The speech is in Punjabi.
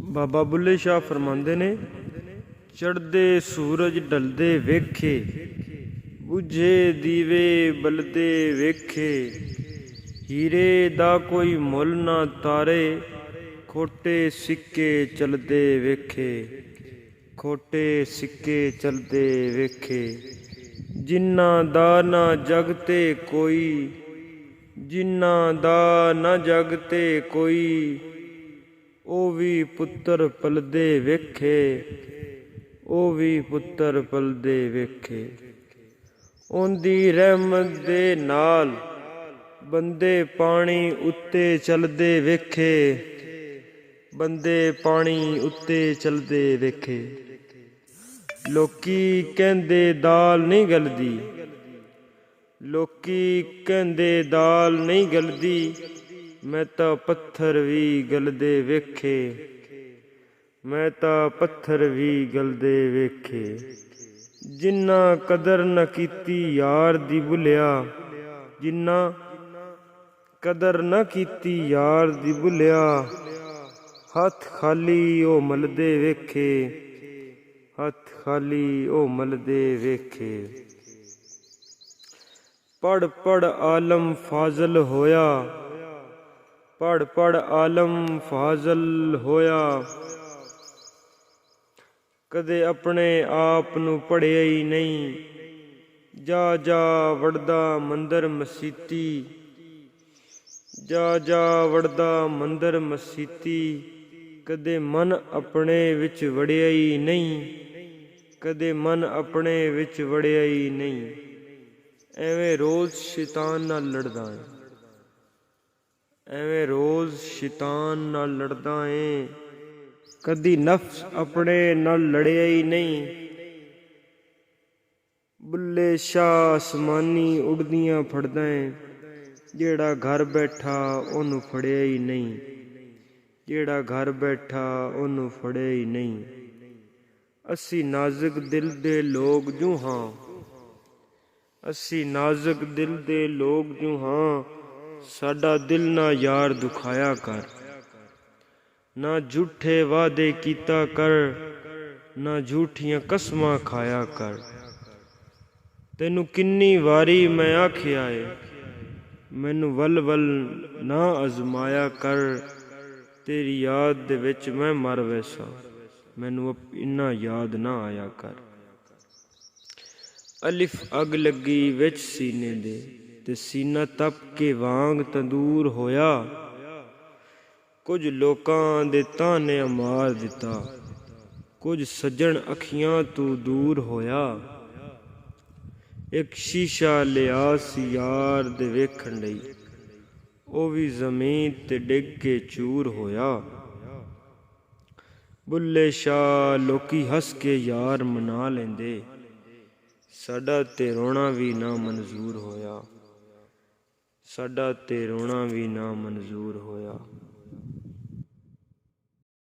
ਬਾਬਾ ਬੁੱਲੇ ਸ਼ਾਹ ਫਰਮਾਉਂਦੇ ਨੇ, ਚੜ੍ਹਦੇ ਸੂਰਜ ਢਲਦੇ ਵੇਖੇ, ਬੁਝੇ ਦੀਵੇ ਬਲਦੇ ਵੇਖੇ, ਹੀਰੇ ਦਾ ਕੋਈ ਮੁੱਲ ਨਾ ਤਾਰੇ, ਖੋਟੇ ਸਿੱਕੇ ਚਲਦੇ ਵੇਖੇ, ਖੋਟੇ ਸਿੱਕੇ ਚਲਦੇ ਵੇਖੇ। ਜਿਨ੍ਹਾਂ ਦਾ ਨਾ ਜਗ ਤੇ ਕੋਈ, ਜਿਨ੍ਹਾਂ ਦਾ ਨਾ ਜਗ ਤੇ ਕੋਈ, ਉਹ ਵੀ ਪੁੱਤਰ ਪਲਦੇ ਵੇਖੇ, ਉਹ ਵੀ ਪੁੱਤਰ ਪਲਦੇ ਵੇਖੇ। ਉਹਦੀ ਰਹਿਮਤ ਦੇ ਨਾਲ ਬੰਦੇ ਪਾਣੀ ਉੱਤੇ ਚਲਦੇ ਵੇਖੇ, ਬੰਦੇ ਪਾਣੀ ਉੱਤੇ ਚਲਦੇ ਵੇਖੇ। ਲੋਕੀ ਕਹਿੰਦੇ ਦਾਲ ਨਹੀਂ ਗਲਦੀ, ਲੋਕੀ ਕਹਿੰਦੇ ਦਾਲ ਨਹੀਂ ਗਲਦੀ, ਮੈਂ ਤਾਂ ਪੱਥਰ ਵੀ ਗਲਦੇ ਵੇਖੇ, ਮੈਂ ਤਾਂ ਪੱਥਰ ਵੀ ਗਲਦੇ ਵੇਖੇ। ਜਿਨ੍ਹਾਂ ਕਦਰ ਨਾ ਕੀਤੀ ਯਾਰ ਦੀ ਭੁੱਲਿਆ, ਜਿਨ੍ਹਾਂ ਕਦਰ ਨਾ ਕੀਤੀ ਯਾਰ ਦੀ ਭੁੱਲਿਆ, ਹੱਥ ਖਾਲੀ ਉਹ ਮਲਦੇ ਵੇਖੇ, ਹੱਥ ਖਾਲੀ ਉਹ ਮਲਦੇ ਵੇਖੇ। ਪੜ੍ਹ ਪੜ੍ਹ ਆਲਮ ਫਾਜ਼ਲ ਹੋਇਆ, ਪੜ੍ਹ ਪੜ੍ਹ ਆਲਮ ਫਾਜ਼ਲ ਹੋਇਆ, ਕਦੇ ਆਪਣੇ ਆਪ ਨੂੰ ਪੜ੍ਹਿਆ ਹੀ ਨਹੀਂ। ਜਾ ਜਾ ਵੜਦਾ ਮੰਦਰ ਮਸੀਤੀ, ਜਾ ਜਾ ਵੜਦਾ ਮੰਦਰ ਮਸੀਤੀ, ਕਦੇ ਮਨ ਆਪਣੇ ਵਿੱਚ ਵੜਿਆ ਹੀ ਨਹੀਂ, ਕਦੇ ਮਨ ਆਪਣੇ ਵਿੱਚ ਵੜਿਆ ਹੀ ਨਹੀਂ। ਐਵੇਂ ਰੋਜ਼ ਸ਼ੈਤਾਨ ਨਾਲ ਲੜਦਾ ਏ, ਐਵੇਂ ਰੋਜ਼ ਸ਼ੈਤਾਨ ਨਾਲ ਲੜਦਾ ਏ, ਕਦੀ ਨਫਸ ਆਪਣੇ ਨਾਲ ਲੜਿਆ ਹੀ ਨਹੀਂ। ਬੁੱਲੇ ਸ਼ਾਹ ਅਸਮਾਨੀ ਉਡਦੀਆਂ ਫੜਦਾ ਏ, ਜਿਹੜਾ ਘਰ ਬੈਠਾ ਉਹਨੂੰ ਫੜਿਆ ਹੀ ਨਹੀਂ, ਜਿਹੜਾ ਘਰ ਬੈਠਾ ਉਹਨੂੰ ਫੜਿਆ ਹੀ ਨਹੀਂ। ਅਸੀਂ ਨਾਜ਼ੁਕ ਦਿਲ ਦੇ ਲੋਕ ਜੂ ਹਾਂ, ਅਸੀਂ ਨਾਜ਼ੁਕ ਦਿਲ ਦੇ ਲੋਕ ਜੂ ਹਾਂ, ਸਾਡਾ ਦਿਲ ਨਾ ਯਾਰ ਦੁਖਾਇਆ ਕਰ, ਨਾ ਝੂਠੇ ਵਾਅਦੇ ਕੀਤਾ ਕਰ, ਨਾ ਝੂਠੀਆਂ ਕਸਮਾਂ ਖਾਇਆ ਕਰ। ਤੈਨੂੰ ਕਿੰਨੀ ਵਾਰੀ ਮੈਂ ਆਖਿਆ ਏ, ਮੈਨੂੰ ਵੱਲ ਵੱਲ ਨਾ ਅਜ਼ਮਾਇਆ ਕਰ, ਤੇਰੀ ਯਾਦ ਦੇ ਵਿੱਚ ਮੈਂ ਮਰ ਵੈਸਾਂ, ਮੈਨੂੰ ਇੰਨਾ ਯਾਦ ਨਾ ਆਇਆ ਕਰ। ਅਲਿਫ ਅੱਗ ਲੱਗੀ ਵਿੱਚ ਸੀਨੇ ਦੇ, ਤੇ ਸੀਨਾ ਤਪ ਕੇ ਵਾਂਗ ਤੰਦੂਰ ਹੋਇਆ। ਕੁਝ ਲੋਕਾਂ ਦੇ ਤਾਨੇ ਮਾਰ ਦਿੱਤਾ, ਕੁਝ ਸੱਜਣ ਅੱਖੀਆਂ ਤੋਂ ਦੂਰ ਹੋਇਆ। ਇੱਕ ਸ਼ੀਸ਼ਾ ਲਿਆ ਸੀ ਯਾਰ ਦੇ ਵੇਖਣ ਲਈ, ਉਹ ਵੀ ਜ਼ਮੀਨ ਤੇ ਡਿੱਗ ਕੇ ਚੂਰ ਹੋਇਆ। ਬੁੱਲੇ ਸ਼ਾਹ ਲੋਕੀ ਹੱਸ ਕੇ ਯਾਰ ਮਨਾ ਲੈਂਦੇ, ਸਾਡਾ ਤੇ ਰੋਣਾ ਵੀ ਨਾ ਮਨਜ਼ੂਰ ਹੋਇਆ, ਸਾਡਾ ਤੇ ਰੋਣਾ ਵੀ ਨਾ ਮਨਜ਼ੂਰ ਹੋਇਆ।